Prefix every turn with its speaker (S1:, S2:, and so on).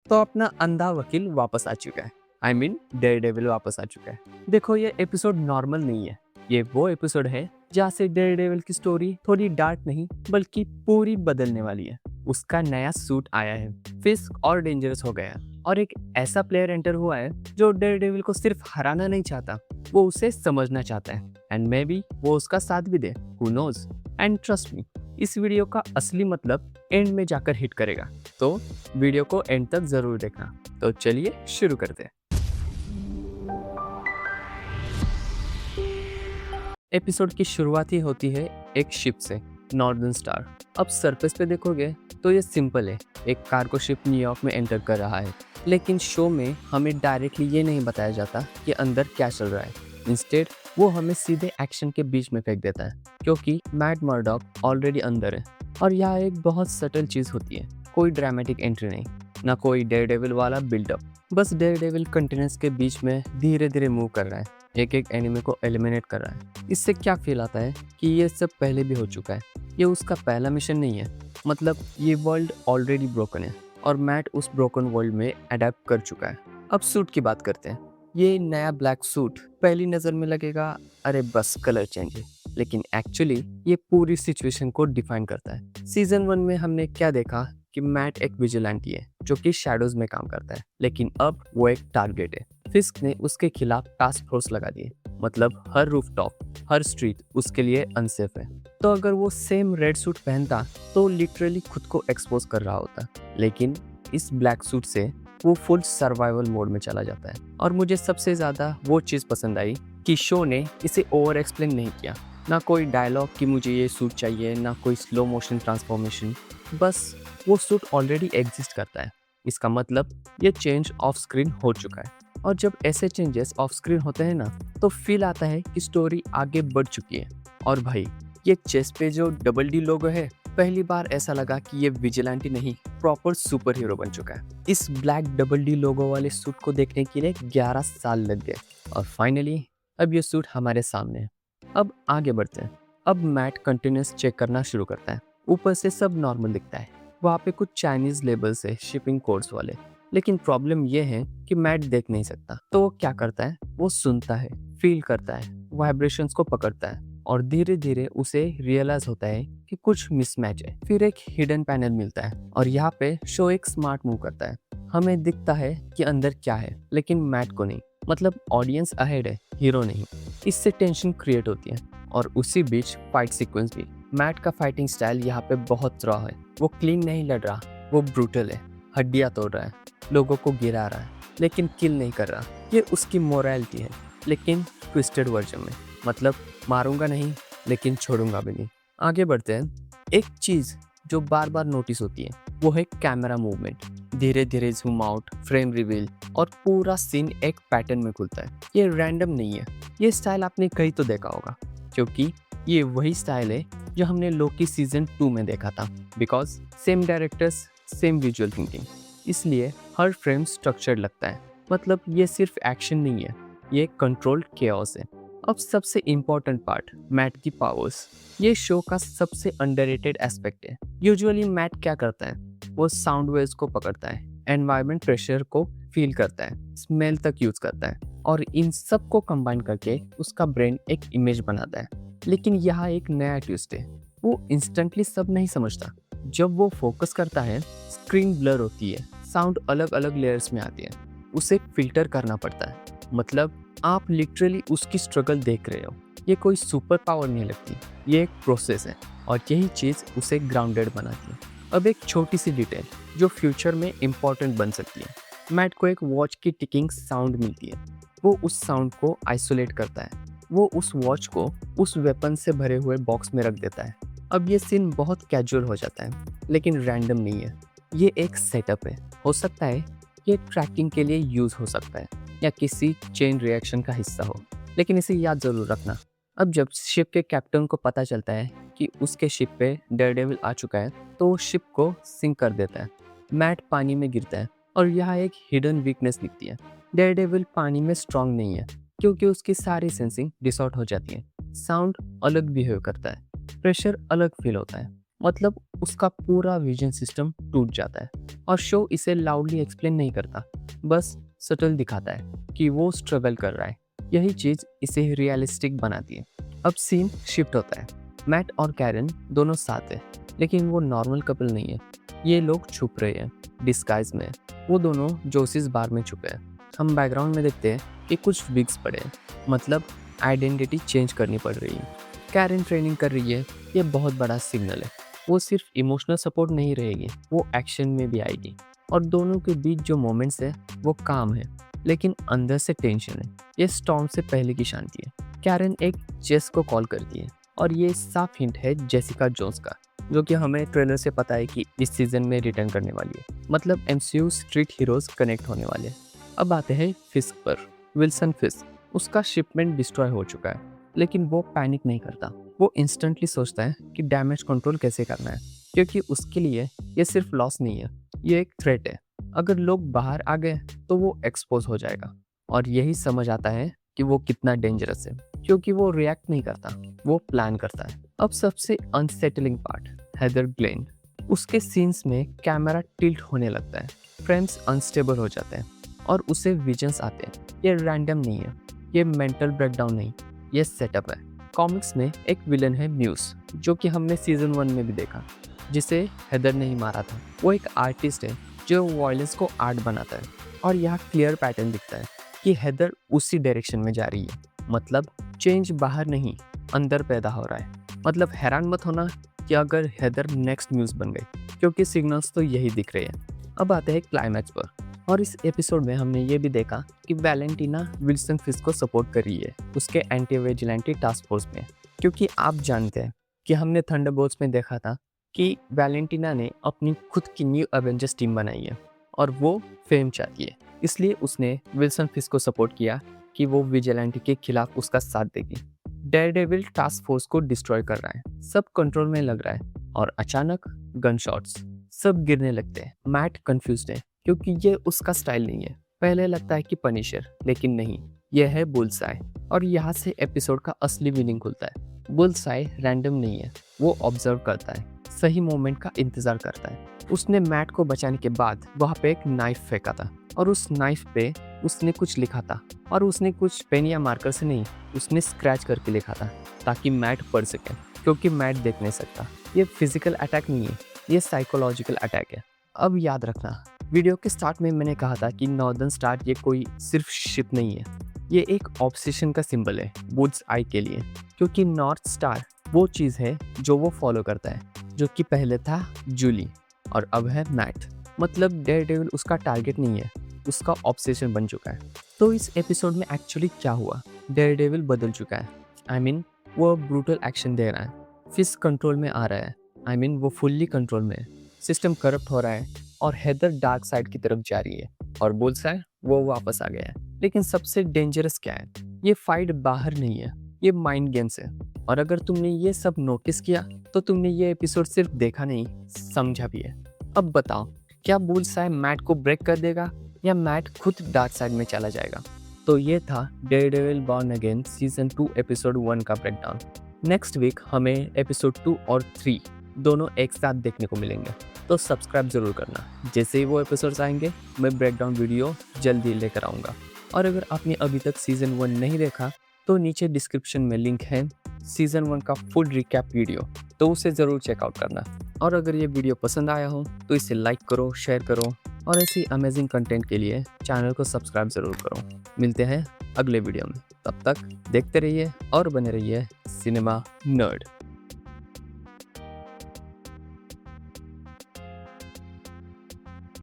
S1: तो अपना अंधा वकील वापस आ चुका है। आई मीन डेयरडेविल वापस आ चुका है। देखो ये एपिसोड नॉर्मल नहीं है, ये वो एपिसोड है जहाँ से डेयरडेविल की स्टोरी थोड़ी डार्क नहीं बल्कि पूरी बदलने वाली है। उसका नया सूट आया है, फिस्क और डेंजरस हो गया है, और एक ऐसा प्लेयर एंटर हुआ है जो डेयरडेविल को सिर्फ हराना नहीं चाहता, वो उसे समझना चाहता है। एंड मे बी वो उसका साथ भी दे, who knows. And trust me, इस वीडियो का असली मतलब एंड में जाकर हिट करेगा, तो वीडियो को एंड तक जरूर देखना। तो चलिए शुरू करते हैं। एपिसोड की शुरुआत ही होती है एक शिप से, नॉर्दर्न स्टार। अब सरफेस पे देखोगे तो ये सिंपल है, एक कार्गो शिप न्यूयॉर्क में एंटर कर रहा है। लेकिन शो में हमें डायरेक्टली ये नहीं बताया जाता कि अंदर क्या चल रहा है। इंस्टेड वो हमें सीधे एक्शन के बीच में फेंक देता है, क्योंकि मैट मर्डॉक ऑलरेडी अंदर है। और यह एक बहुत सटल चीज होती है, कोई ड्रामेटिक एंट्री नहीं, ना कोई डेयरडेविल वाला बिल्डअप। बस डेयरडेविल कंटेनर्स के बीच में धीरे धीरे मूव कर रहा है, एक एक एनिमी को एलिमिनेट कर रहा है। इससे क्या फील आता है कि ये सब पहले भी हो चुका है, ये उसका पहला मिशन नहीं है। मतलब ये वर्ल्ड ऑलरेडी ब्रोकन है और मैट उस ब्रोकन वर्ल्ड में अडेप्ट कर चुका है। अब सूट की बात करते हैं। ये नया ब्लैक सूट पहली नज़र में लगेगा अरे बस कलर चेंज है, लेकिन एक्चुअली ये पूरी सिचुएशन को डिफाइन करता है। सीजन 1 में हमने क्या देखा कि मैट एक विजिलेंटी है जो कि शैडोज में काम करता है, लेकिन अब वो एक टारगेट है। फिस्क ने उसके खिलाफ टास्क फोर्स लगा दी, मतलब हर रूफटॉप, हर स्ट्रीट उसके लिए अनसेफ है। तो अगर वो सेम रेड सूट पहनता तो लिटरली खुद को एक्सपोज कर रहा होता, लेकिन इस ब्लैक सूट से वो फुल सर्वाइवल मोड में चला जाता है। और मुझे सबसे ज़्यादा वो चीज़ पसंद आई कि शो ने इसे ओवर एक्सप्लेन नहीं किया, ना कोई डायलॉग कि मुझे ये सूट चाहिए, ना कोई स्लो मोशन ट्रांसफॉर्मेशन, बस वो सूट ऑलरेडी एग्जिस्ट करता है। इसका मतलब ये चेंज ऑफ स्क्रीन हो चुका है। और जब ऐसे चेंजेस ऑफ स्क्रीन होते हैं ना, तो फील आता है कि स्टोरी आगे बढ़ चुकी है। और भाई ये चेस्ट पे जो डबल डी लोगो है, पहली बार ऐसा लगा कि ये विजिलेंटी नहीं प्रॉपर सुपर हीरो बन चुका है। इस ब्लैक डबल डी लोगो वाले सूट को देखने के लिए 11 साल लग गए और फाइनली अब ये सूट हमारे सामने है। अब आगे बढ़ते हैं। अब मैट कंटिन्यूस चेक करना शुरू करता है। ऊपर से सब नॉर्मल दिखता है, वहाँ पे कुछ चाइनीज लेबल्स है शिपिंग कोड्स वाले, लेकिन प्रॉब्लम ये है कि मैट देख नहीं सकता। तो वो क्या करता है, वो सुनता है, फील करता है, वाइब्रेशंस को पकड़ता है, और धीरे धीरे उसे रियलाइज होता है कि कुछ मिसमैच है। फिर एक हिडन पैनल मिलता है और यहाँ पे शो एक स्मार्ट मूव करता है। हमें दिखता है कि अंदर क्या है, लेकिन मैट को नहीं, मतलब ऑडियंस अहेड है, हीरो नहीं। इससे टेंशन क्रिएट होती है और उसी बीच फाइट सीक्वेंस भी। मैट का फाइटिंग स्टाइल यहाँ पे बहुत रॉ है, वो क्लीन नहीं लड़ रहा, वो ब्रूटल है, हड्डियाँ तोड़ रहा है, लोगों को गिरा रहा है, लेकिन किल नहीं कर रहा। ये उसकी मोरालिटी है, लेकिन ट्विस्टेड वर्जन में, मतलब मारूंगा नहीं लेकिन छोड़ूंगा भी नहीं। आगे बढ़ते हैं। एक चीज जो बार बार नोटिस होती है वो है कैमरा मूवमेंट। धीरे धीरे जूम आउट, फ्रेम रिवील, और पूरा सीन एक पैटर्न में खुलता है। ये रैंडम नहीं है, ये स्टाइल आपने कहीं तो देखा होगा, क्योंकि ये वही स्टाइल है जो हमने लोकी सीजन 2 में देखा था। Because same directors, same visual thinking, इसलिए हर फ्रेम स्ट्रक्चर्ड लगता है। मतलब ये सिर्फ एक्शन नहीं है, ये कंट्रोल्ड केओस है। अब सबसे इम्पोर्टेंट पार्ट, मैट की पावर्स। ये शो का सबसे अंडररेटेड एस्पेक्ट है। यूजुअली मैट क्या करता है, वो साउंड वेव्स को पकड़ता है, एनवायरमेंट प्रेशर को फील करता है, स्मेल तक यूज करता है, और इन सब को कंबाइन करके उसका ब्रेन एक इमेज बनाता है। लेकिन यहाँ एक नया ट्विस्ट है, वो इंस्टेंटली सब नहीं समझता। जब वो फोकस करता है, स्क्रीन ब्लर होती है, साउंड अलग अलग लेयर्स में आती है, उसे फिल्टर करना पड़ता है। मतलब आप लिटरली उसकी स्ट्रगल देख रहे हो। ये कोई सुपर पावर नहीं लगती, ये एक प्रोसेस है, और यही चीज़ उसे ग्राउंडेड बनाती है। अब एक छोटी सी डिटेल जो फ्यूचर में इम्पॉर्टेंट बन सकती है। मैट को एक वॉच की टिकिंग साउंड मिलती है, वो उस साउंड को आइसोलेट करता है, वो उस वॉच को उस वेपन से भरे हुए बॉक्स में रख देता है। अब ये सीन बहुत कैजुअल हो जाता है, लेकिन रैंडम नहीं है, ये एक सेटअप है। हो सकता है ये ट्रैकिंग के लिए यूज हो सकता है या किसी चेन रिएक्शन का हिस्सा हो, लेकिन इसे याद जरूर रखना। अब जब शिप के कैप्टन को पता चलता है कि उसके शिप पे डेयरडेविल आ चुका है, तो वो शिप को सिंक कर देता है। मैट पानी में गिरता है और यहाँ एक हिडन वीकनेस दिखती है। डेयरडेविल पानी में स्ट्रांग नहीं है, क्योंकि उसकी सारी सेंसिंग डिसऑर्ट हो जाती है। साउंड अलग बिहेव करता है, प्रेशर अलग फील होता है, मतलब उसका पूरा विजन सिस्टम टूट जाता है। और शो इसे लाउडली एक्सप्लेन नहीं करता, बस सटल दिखाता है कि वो स्ट्रगल कर रहा है। यही चीज़ इसे रियलिस्टिक बनाती है। अब सीन शिफ्ट होता है। मैट और कैरन दोनों साथ हैं, लेकिन वो नॉर्मल कपल नहीं है। ये लोग छुप रहे हैं, डिस्गाइज में। वो दोनों जोसिस बार में छुपे हैं। हम बैकग्राउंड में देखते हैं कि कुछ विग्स पड़े हैं, मतलब आइडेंटिटी चेंज करनी पड़ रही है। कैरन ट्रेनिंग कर रही है, ये बहुत बड़ा सिग्नल है। वो सिर्फ इमोशनल सपोर्ट नहीं रहेगी, वो एक्शन में भी आएगी। और दोनों के बीच जो मोमेंट्स है वो काम है, लेकिन अंदर से टेंशन है। ये स्टॉर्म से पहले की शांति है। कैरन एक जेस को कॉल करती है, और ये साफ हिंट है जेसिका जोन्स का, जो कि हमें ट्रेलर से पता है कि इस सीजन में रिटर्न करने वाली है। मतलब एमसीयू स्ट्रीट हीरोज कनेक्ट होने वाले हैं। अब आते हैं फिस्क पर। विल्सन फिस्क, उसका शिपमेंट डिस्ट्रॉय हो चुका है, लेकिन वो पैनिक नहीं करता। वो इंस्टेंटली सोचता है कि डैमेज कंट्रोल कैसे करना है, क्योंकि उसके लिए ये सिर्फ लॉस नहीं है, ये एक थ्रेट है। अगर लोग बाहर आ गए तो वो एक्सपोज हो जाएगा। और यही समझ आता है कि वो कितना डेंजरस है, क्योंकि वो रिएक्ट नहीं करता, वो प्लान करता है। अब सबसे अनसेटलिंग पार्ट, हेदर ग्लेन। उसके सीन्स में कैमरा टिल्ट होने लगता है, फ्रेम्स अनस्टेबल हो जाते हैं, और उसे विजन्स आते हैं। ये रैंडम नहीं है, ये मेंटल ब्रेकडाउन नहीं, ये सेटअप है। कॉमिक्स में एक विलन है म्यूज, जो कि हमने सीजन 1 में भी देखा, जिसे हेदर ने ही मारा था। वो एक आर्टिस्ट है जो वायलेंस को आर्ट बनाता है। और यहाँ क्लियर पैटर्न दिखता है कि हेदर उसी डायरेक्शन में जा रही है। मतलब चेंज बाहर नहीं, अंदर पैदा हो रहा है। मतलब हैरान मत होना कि अगर हेदर नेक्स्ट म्यूज बन गई, क्योंकि सिग्नल्स तो यही दिख रहे हैं। अब आते हैं क्लाइमैक्स पर। और इस एपिसोड में हमने ये भी देखा कि वैलेंटीना विल्सन फिस्क को सपोर्ट कर रही है उसके एंटी विजिलेंटी टास्क फोर्स में। क्योंकि आप जानते हैं कि हमने थंडरबोल्ट्स में देखा था कि वैलेंटीना ने अपनी खुद की न्यू एवेंजर्स टीम बनाई है, और वो फेम चाहती है। इसलिए उसने विल्सन फिस्क को सपोर्ट किया कि वो विजिलेंटी के खिलाफ उसका साथ देगी। डेयरडेविल टास्क फोर्स को डिस्ट्रॉय कर रहा है, सब कंट्रोल में लग रहा है, और अचानक गन शॉट्स, सब गिरने लगते हैं। मैट कंफ्यूज्ड है, क्योंकि ये उसका स्टाइल नहीं है। पहले लगता है कि पनिशर, लेकिन नहीं, यह है बुल्सआई। और यहाँ से एपिसोड का असली मीनिंग खुलता है। बुल्सआई रैंडम नहीं है, वो ऑब्जर्व करता है, सही मोमेंट का इंतजार करता है। उसने मैट को बचाने के बाद वहाँ पे एक नाइफ फेंका था, और उस नाइफ पे उसने कुछ लिखा था। और उसने कुछ पेन या मार्कर से नहीं, उसने स्क्रैच करके लिखा था, ताकि मैट पढ़ सके, क्योंकि मैट देख नहीं सकता। ये फिजिकल अटैक नहीं है, ये साइकोलॉजिकल अटैक है। अब याद रखना, वीडियो के स्टार्ट में मैंने कहा था कि नॉर्दर्न स्टार ये कोई सिर्फ शिप नहीं है, ये एक ऑब्सेशन का सिंबल है बुल्सआई के लिए। क्योंकि नॉर्थ स्टार वो चीज़ है जो वो फॉलो करता है, जो कि पहले था जूली और अब है मैट। मतलब डेयरडेविल उसका टारगेट नहीं है, उसका ऑब्सेशन बन चुका है। तो इस एपिसोड में एक्चुअली क्या हुआ, डेयरडेविल बदल चुका है। आई मीन वो ब्रूटल एक्शन दे रहा है, फिस्ट कंट्रोल में आ रहा है। आई मीन वो फुल्ली कंट्रोल में है, सिस्टम करप्ट हो रहा है, और हेदर डार्क साइड की तरफ जा रही है, और बुल्सआई वो वापस आ गया है। लेकिन सबसे डेंजरस क्या है, ये फाइट बाहर नहीं है, ये माइंड गेम्स है। और अगर तुमने ये सब नोटिस किया तो तुमने ये एपिसोड सिर्फ देखा नहीं, समझा भी है। अब बताओ, क्या बुल्सआई मैट को ब्रेक कर देगा, या मैट खुद डार्क साइड में चला जाएगा? तो ये था Daredevil born again season 2 episode 1 का ब्रेकडाउन। नेक्स्ट वीक हमें एपिसोड 2 और 3 दोनों एक साथ देखने को मिलेंगे, तो सब्सक्राइब जरूर करना। जैसे ही वो एपिसोड्स आएंगे मैं ब्रेकडाउन वीडियो जल्दी लेकर आऊँगा। और अगर आपने अभी तक सीजन 1 नहीं देखा तो नीचे डिस्क्रिप्शन में लिंक है सीजन 1 का फुल रिकैप वीडियो, तो उसे ज़रूर चेकआउट करना। और अगर ये वीडियो पसंद आया हो तो इसे लाइक करो, शेयर करो, और ऐसी अमेजिंग कंटेंट के लिए चैनल को सब्सक्राइब ज़रूर करो। मिलते हैं अगले वीडियो में, तब तक देखते रहिए और बने रहिए सिनेमा नर्ड।